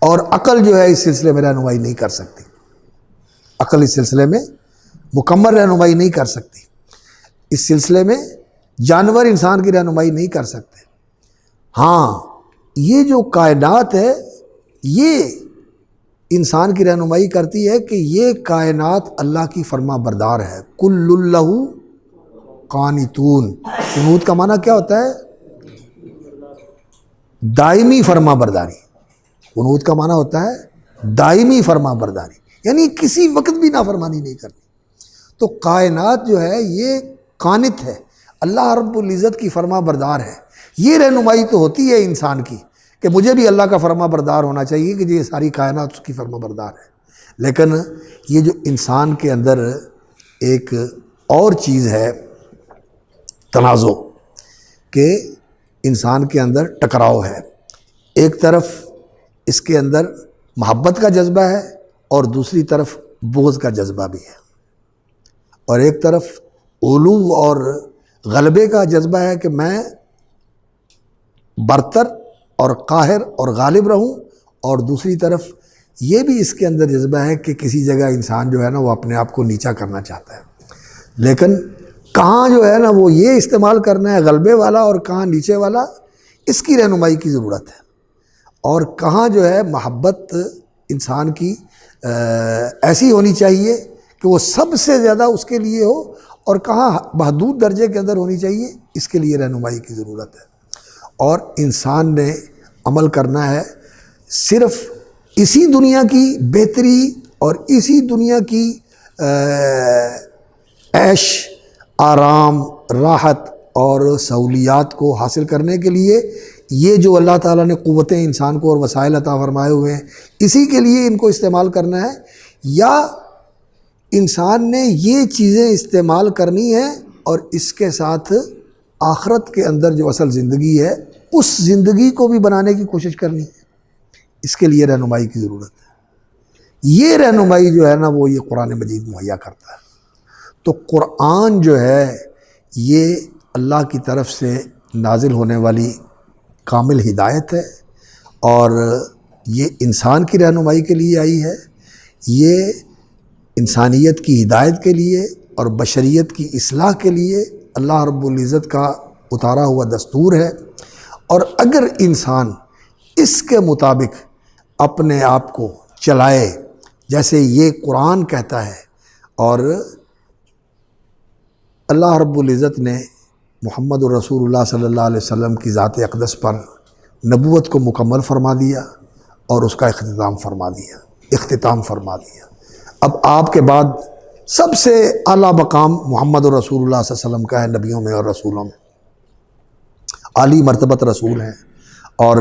اور عقل جو ہے اس سلسلے میں رہنمائی نہیں کر سکتی، عقل اس سلسلے میں مکمل رہنمائی نہیں کر سکتی، اس سلسلے میں جانور انسان کی رہنمائی نہیں کر سکتے۔ ہاں، یہ جو کائنات ہے یہ انسان کی رہنمائی کرتی ہے کہ یہ کائنات اللہ کی فرما بردار ہے۔ کل لہ قانتون، قنوت کا معنی کیا ہوتا ہے؟ دائمی فرما برداری۔ قنوت کا معنی ہوتا ہے دائمی فرما برداری، یعنی کسی وقت بھی نافرمانی نہیں کرنی۔ تو کائنات جو ہے یہ قانت ہے، اللہ رب العزت کی فرما بردار ہے۔ یہ رہنمائی تو ہوتی ہے انسان کی کہ مجھے بھی اللہ کا فرما بردار ہونا چاہیے کہ یہ ساری کائنات اس کی فرما بردار ہے۔ لیکن یہ جو انسان کے اندر ایک اور چیز ہے تنازع، کہ انسان کے اندر ٹکراؤ ہے، ایک طرف اس کے اندر محبت کا جذبہ ہے اور دوسری طرف بغض کا جذبہ بھی ہے، اور ایک طرف علو اور غلبے کا جذبہ ہے کہ میں برتر اور قاہر اور غالب رہوں، اور دوسری طرف یہ بھی اس کے اندر جذبہ ہے کہ کسی جگہ انسان جو ہے نا وہ اپنے آپ کو نیچا کرنا چاہتا ہے، لیکن کہاں جو ہے نا وہ یہ استعمال کرنا ہے غلبے والا اور کہاں نیچے والا، اس کی رہنمائی کی ضرورت ہے۔ اور کہاں جو ہے محبت انسان کی ایسی ہونی چاہیے کہ وہ سب سے زیادہ اس کے لیے ہو، اور کہاں محدود درجے کے اندر ہونی چاہیے، اس کے لیے رہنمائی کی ضرورت ہے۔ اور انسان نے عمل کرنا ہے صرف اسی دنیا کی بہتری اور اسی دنیا کی عیش آرام راحت اور سہولیات کو حاصل کرنے کے لیے، یہ جو اللہ تعالیٰ نے قوتیں انسان کو اور وسائل عطا فرمائے ہوئے ہیں اسی کے لیے ان کو استعمال کرنا ہے، یا انسان نے یہ چیزیں استعمال کرنی ہے اور اس کے ساتھ آخرت کے اندر جو اصل زندگی ہے اس زندگی کو بھی بنانے کی کوشش کرنی ہے۔ اس کے لیے رہنمائی کی ضرورت ہے۔ یہ رہنمائی جو ہے نا وہ یہ قرآن مجید مہیا کرتا ہے۔ تو قرآن جو ہے یہ اللہ کی طرف سے نازل ہونے والی کامل ہدایت ہے، اور یہ انسان کی رہنمائی کے لیے آئی ہے، یہ انسانیت کی ہدایت کے لیے اور بشریت کی اصلاح کے لیے اللہ رب العزت کا اتارا ہوا دستور ہے۔ اور اگر انسان اس کے مطابق اپنے آپ کو چلائے جیسے یہ قرآن کہتا ہے، اور اللہ رب العزت نے محمد الرسول اللہ صلی اللہ علیہ وسلم کی ذات اقدس پر نبوت کو مکمل فرما دیا اور اس کا اختتام فرما دیا۔ اب آپ کے بعد سب سے اعلیٰ مقام محمد الرسول اللہ صلی اللہ علیہ وسلم کا ہے، نبیوں میں اور رسولوں میں عالی مرتبت رسول ہیں اور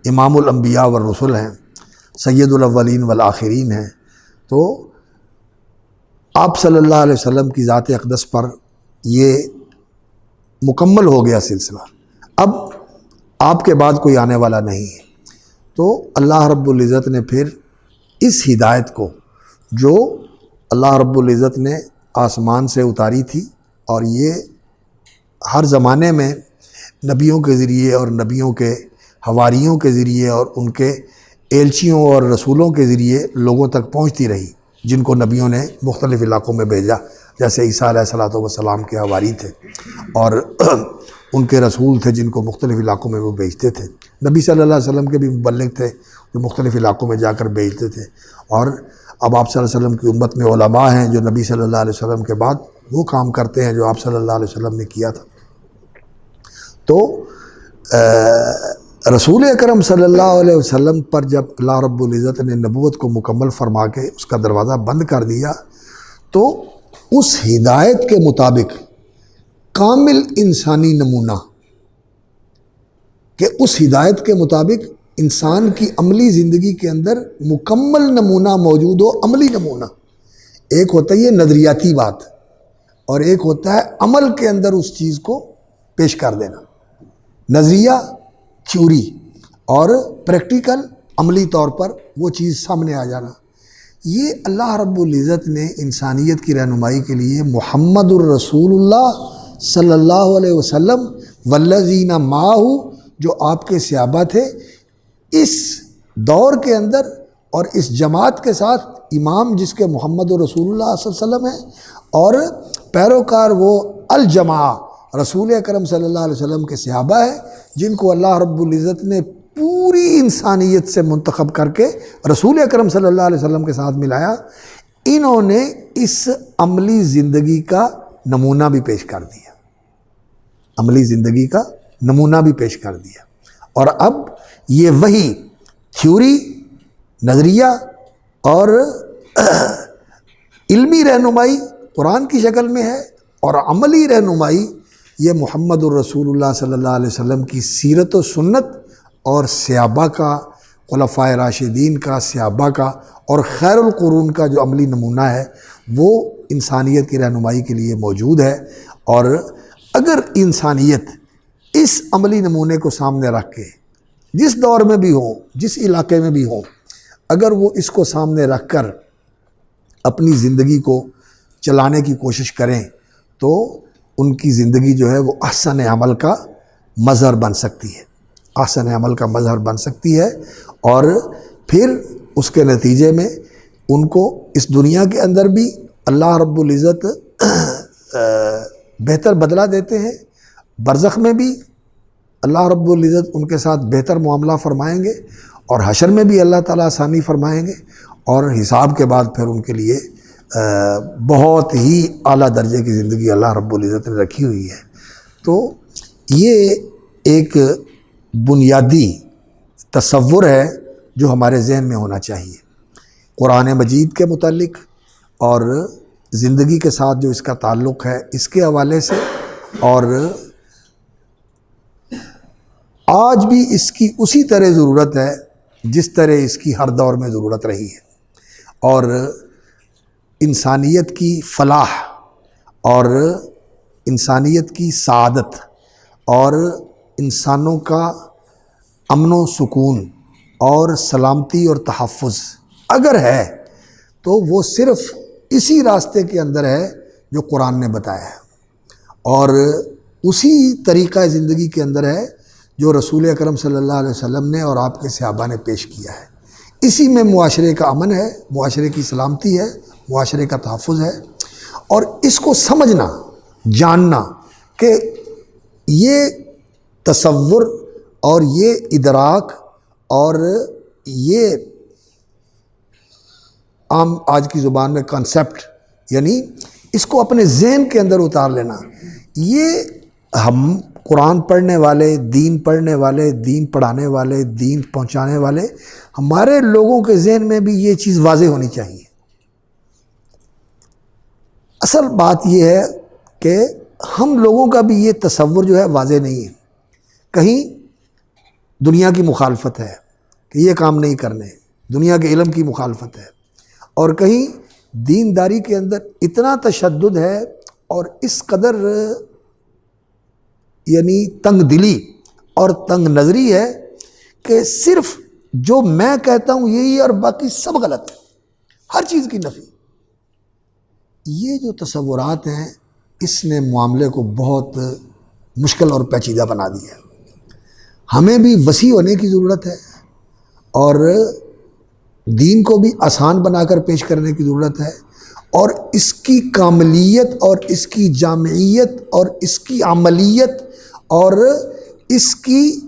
امام الانبیاء والرسل ہیں، سید الاولین والآخرین ہیں۔ تو آپ صلی اللہ علیہ وسلم کی ذات اقدس پر یہ مکمل ہو گیا سلسلہ، اب آپ کے بعد کوئی آنے والا نہیں ہے۔ تو اللہ رب العزت نے پھر اس ہدایت کو جو اللہ رب العزت نے آسمان سے اتاری تھی، اور یہ ہر زمانے میں نبیوں کے ذریعے اور نبیوں کے حواریوں کے ذریعے اور ان کے ایلچیوں اور رسولوں کے ذریعے لوگوں تک پہنچتی رہی، جن کو نبیوں نے مختلف علاقوں میں بھیجا، جیسے عیسیٰ علیہ الصلوۃ والسلام کے حواری تھے اور ان کے رسول تھے جن کو مختلف علاقوں میں وہ بھیجتے تھے۔ نبی صلی اللہ علیہ وسلم کے بھی مبلغ تھے جو مختلف علاقوں میں جا کر بھیجتے تھے، اور اب آپ صلی اللہ علیہ وسلم کی امت میں علماء ہیں جو نبی صلی اللہ علیہ وسلم کے بعد وہ کام کرتے ہیں جو آپ صلی اللہ علیہ وسلم نے کیا تھا۔ تو رسول اکرم صلی اللہ علیہ وسلم پر جب اللہ رب العزت نے نبوت کو مکمل فرما کے اس کا دروازہ بند کر دیا، تو اس ہدایت کے مطابق کامل انسانی نمونہ، کہ اس ہدایت کے مطابق انسان کی عملی زندگی کے اندر مکمل نمونہ موجود ہو۔ عملی نمونہ ایک ہوتا ہے یہ نظریاتی بات، اور ایک ہوتا ہے عمل کے اندر اس چیز کو پیش کر دینا۔ نظریہ تھیوری اور پریکٹیکل عملی طور پر وہ چیز سامنے آ جانا، یہ اللہ رب العزت نے انسانیت کی رہنمائی کے لیے محمد الرسول اللہ صلی اللہ علیہ وسلم والذین معہ، جو آپ کے صحابہ تھے، اس دور کے اندر اور اس جماعت کے ساتھ امام جس کے محمد الرسول اللہ صلی اللہ علیہ وسلم ہیں، اور پیروکار وہ الجماع رسول اکرم صلی اللہ علیہ وسلم کے صحابہ ہیں، جن کو اللہ رب العزت نے پوری انسانیت سے منتخب کر کے رسول اکرم صلی اللہ علیہ وسلم کے ساتھ ملایا۔ انہوں نے اس عملی زندگی کا نمونہ بھی پیش کر دیا، عملی زندگی کا نمونہ بھی پیش کر دیا، اور اب یہ وہی تھیوری، نظریہ اور علمی رہنمائی قرآن کی شکل میں ہے، اور عملی رہنمائی یہ محمد الرسول اللہ صلی اللہ علیہ وسلم کی سیرت و سنت اور صحابہ کا، خلفائے راشدین کا، صحابہ کا اور خیر القرون کا جو عملی نمونہ ہے وہ انسانیت کی رہنمائی کے لیے موجود ہے۔ اور اگر انسانیت اس عملی نمونے کو سامنے رکھ کے جس دور میں بھی ہوں، جس علاقے میں بھی ہوں، اگر وہ اس کو سامنے رکھ کر اپنی زندگی کو چلانے کی کوشش کریں تو ان کی زندگی جو ہے وہ احسن عمل کا مظہر بن سکتی ہے، احسن عمل کا مظہر بن سکتی ہے، اور پھر اس کے نتیجے میں ان کو اس دنیا کے اندر بھی اللہ رب العزت بہتر بدلہ دیتے ہیں، برزخ میں بھی اللہ رب العزت ان کے ساتھ بہتر معاملہ فرمائیں گے، اور حشر میں بھی اللہ تعالیٰ آسانی فرمائیں گے، اور حساب کے بعد پھر ان کے لیے بہت ہی اعلیٰ درجے کی زندگی اللہ رب العزت نے رکھی ہوئی ہے۔ تو یہ ایک بنیادی تصور ہے جو ہمارے ذہن میں ہونا چاہیے قرآن مجید کے متعلق، اور زندگی کے ساتھ جو اس کا تعلق ہے اس کے حوالے سے، اور آج بھی اس کی اسی طرح ضرورت ہے جس طرح اس کی ہر دور میں ضرورت رہی ہے، اور انسانیت کی فلاح اور انسانیت کی سعادت اور انسانوں کا امن و سکون اور سلامتی اور تحفظ اگر ہے تو وہ صرف اسی راستے کے اندر ہے جو قرآن نے بتایا ہے، اور اسی طریقہ زندگی کے اندر ہے جو رسول اکرم صلی اللہ علیہ وسلم نے اور آپ کے صحابہ نے پیش کیا ہے۔ اسی میں معاشرے کا امن ہے، معاشرے کی سلامتی ہے، معاشرے کا تحفظ ہے، اور اس کو سمجھنا، جاننا کہ یہ تصور اور یہ ادراک اور یہ عام آج کی زبان میں کنسیپٹ، یعنی اس کو اپنے ذہن کے اندر اتار لینا، یہ ہم قرآن پڑھنے والے، دین پڑھنے والے، دین پڑھانے والے، دین پہنچانے والے، ہمارے لوگوں کے ذہن میں بھی یہ چیز واضح ہونی چاہیے۔ اصل بات یہ ہے کہ ہم لوگوں کا بھی یہ تصور جو ہے واضح نہیں ہے۔ کہیں دنیا کی مخالفت ہے کہ یہ کام نہیں کرنے، دنیا کے علم کی مخالفت ہے، اور کہیں دینداری کے اندر اتنا تشدد ہے اور اس قدر یعنی تنگ دلی اور تنگ نظری ہے کہ صرف جو میں کہتا ہوں یہی اور باقی سب غلط ہے، ہر چیز کی نفی۔ یہ جو تصورات ہیں اس نے معاملے کو بہت مشکل اور پیچیدہ بنا دیا ہے۔ ہمیں بھی وسیع ہونے کی ضرورت ہے اور دین کو بھی آسان بنا کر پیش کرنے کی ضرورت ہے، اور اس کی کاملیت اور اس کی جامعیت اور اس کی عملیت اور اس کی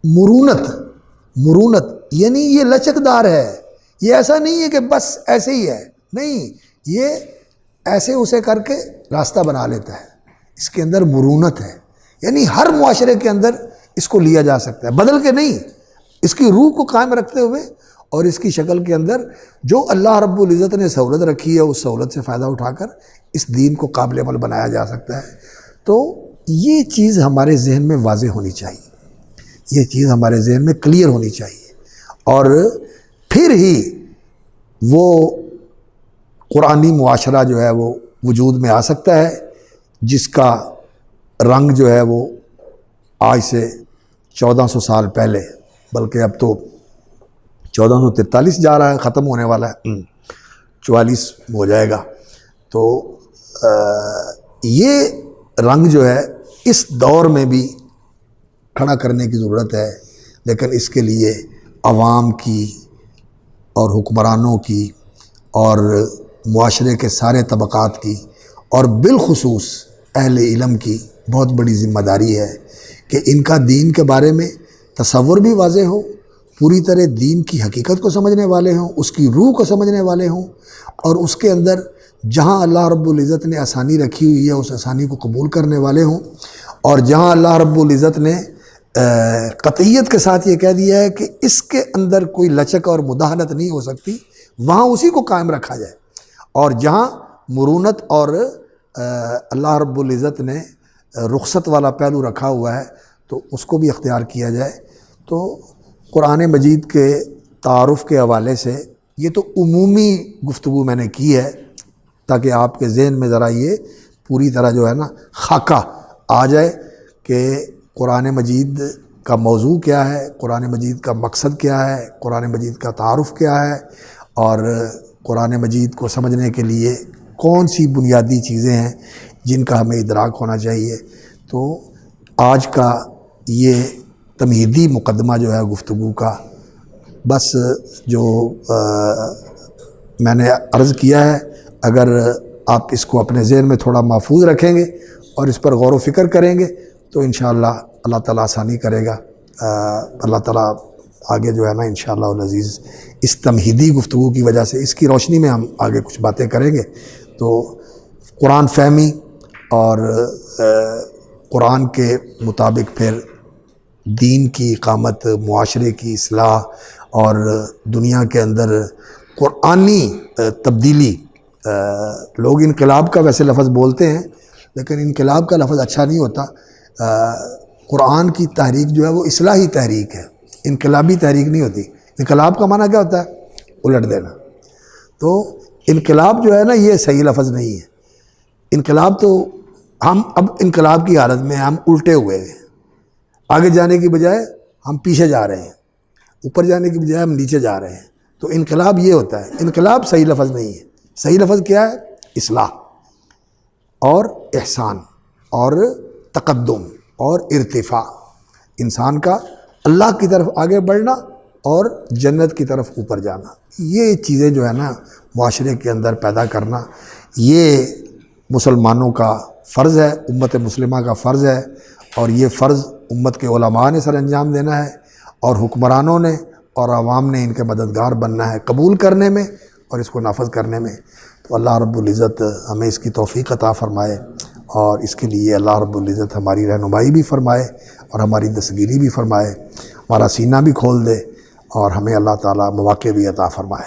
مرونت یعنی یہ لچکدار ہے، یہ ایسا نہیں ہے کہ بس ایسے ہی ہے، نہیں، یہ ایسے اسے کر کے راستہ بنا لیتا ہے۔ اس کے اندر مرونت ہے، یعنی ہر معاشرے کے اندر اس کو لیا جا سکتا ہے، بدل کے نہیں، اس کی روح کو قائم رکھتے ہوئے اور اس کی شکل کے اندر جو اللہ رب العزت نے سہولت رکھی ہے اس سہولت سے فائدہ اٹھا کر اس دین کو قابل عمل بنایا جا سکتا ہے۔ تو یہ چیز ہمارے ذہن میں واضح ہونی چاہیے، یہ چیز ہمارے ذہن میں کلیئر ہونی چاہیے، اور پھر ہی وہ قرآنی معاشرہ جو ہے وہ وجود میں آ سکتا ہے، جس کا رنگ جو ہے وہ آج سے 1400 سال پہلے، بلکہ اب تو 1443 جا رہا ہے، ختم ہونے والا ہے، 44 ہو جائے گا۔ تو یہ رنگ جو ہے اس دور میں بھی کھڑا کرنے کی ضرورت ہے، لیکن اس کے لیے عوام کی اور حکمرانوں کی اور معاشرے کے سارے طبقات کی اور بالخصوص اہل علم کی بہت بڑی ذمہ داری ہے کہ ان کا دین کے بارے میں تصور بھی واضح ہو، پوری طرح دین کی حقیقت کو سمجھنے والے ہوں، اس کی روح کو سمجھنے والے ہوں، اور اس کے اندر جہاں اللہ رب العزت نے آسانی رکھی ہوئی ہے اس آسانی کو قبول کرنے والے ہوں، اور جہاں اللہ رب العزت نے قطعیت کے ساتھ یہ کہہ دیا ہے کہ اس کے اندر کوئی لچک اور مداہنت نہیں ہو سکتی، وہاں اسی کو قائم رکھا جائے، اور جہاں مرونت اور اللہ رب العزت نے رخصت والا پہلو رکھا ہوا ہے تو اس کو بھی اختیار کیا جائے۔ تو قرآن مجید کے تعارف کے حوالے سے یہ تو عمومی گفتگو میں نے کی ہے تاکہ آپ کے ذہن میں ذرا یہ پوری طرح جو ہے نا خاکہ آ جائے کہ قرآن مجید کا موضوع کیا ہے، قرآن مجید کا مقصد کیا ہے، قرآن مجید کا تعارف کیا ہے، اور قرآن مجید کو سمجھنے کے لیے کون سی بنیادی چیزیں ہیں جن کا ہمیں ادراک ہونا چاہیے۔ تو آج کا یہ تمہیدی مقدمہ جو ہے گفتگو کا، بس جو میں نے عرض کیا ہے، اگر آپ اس کو اپنے ذہن میں تھوڑا محفوظ رکھیں گے اور اس پر غور و فکر کریں گے تو انشاءاللہ اللہ تعالیٰ آسانی کرے گا۔ اللہ تعالیٰ آگے جو ہے نا انشاءاللہ العزیز اس تمہیدی گفتگو کی وجہ سے اس کی روشنی میں ہم آگے کچھ باتیں کریں گے، تو قرآن فہمی اور قرآن کے مطابق پھر دین کی اقامت، معاشرے کی اصلاح اور دنیا کے اندر قرآنی تبدیلی۔ لوگ انقلاب کا ویسے لفظ بولتے ہیں لیکن انقلاب کا لفظ اچھا نہیں ہوتا۔ قرآن کی تحریک جو ہے وہ اصلاحی تحریک ہے، انقلابی تحریک نہیں ہوتی۔ انقلاب کا معنی کیا ہوتا ہے؟ الٹ دینا۔ تو انقلاب جو ہے نا یہ صحیح لفظ نہیں ہے۔ انقلاب تو ہم اب انقلاب کی حالت میں ہم الٹے ہوئے ہیں، آگے جانے کی بجائے ہم پیچھے جا رہے ہیں، اوپر جانے کی بجائے ہم نیچے جا رہے ہیں۔ تو انقلاب یہ ہوتا ہے، انقلاب صحیح لفظ نہیں ہے۔ صحیح لفظ کیا ہے؟ اصلاح اور احسان اور تقدم اور ارتفاع، انسان کا اللہ کی طرف آگے بڑھنا اور جنت کی طرف اوپر جانا۔ یہ چیزیں جو ہے نا معاشرے کے اندر پیدا کرنا، یہ مسلمانوں کا فرض ہے، امت مسلمہ کا فرض ہے، اور یہ فرض امت کے علماء نے سر انجام دینا ہے، اور حکمرانوں نے اور عوام نے ان کے مددگار بننا ہے قبول کرنے میں اور اس کو نافذ کرنے میں۔ تو اللہ رب العزت ہمیں اس کی توفیق عطا فرمائے۔ اور اس کے لیے اللہ رب العزت ہماری رہنمائی بھی فرمائے اور ہماری دستگیری بھی فرمائے، ہمارا سینہ بھی کھول دے اور ہمیں اللہ تعالیٰ مواقع بھی عطا فرمائے۔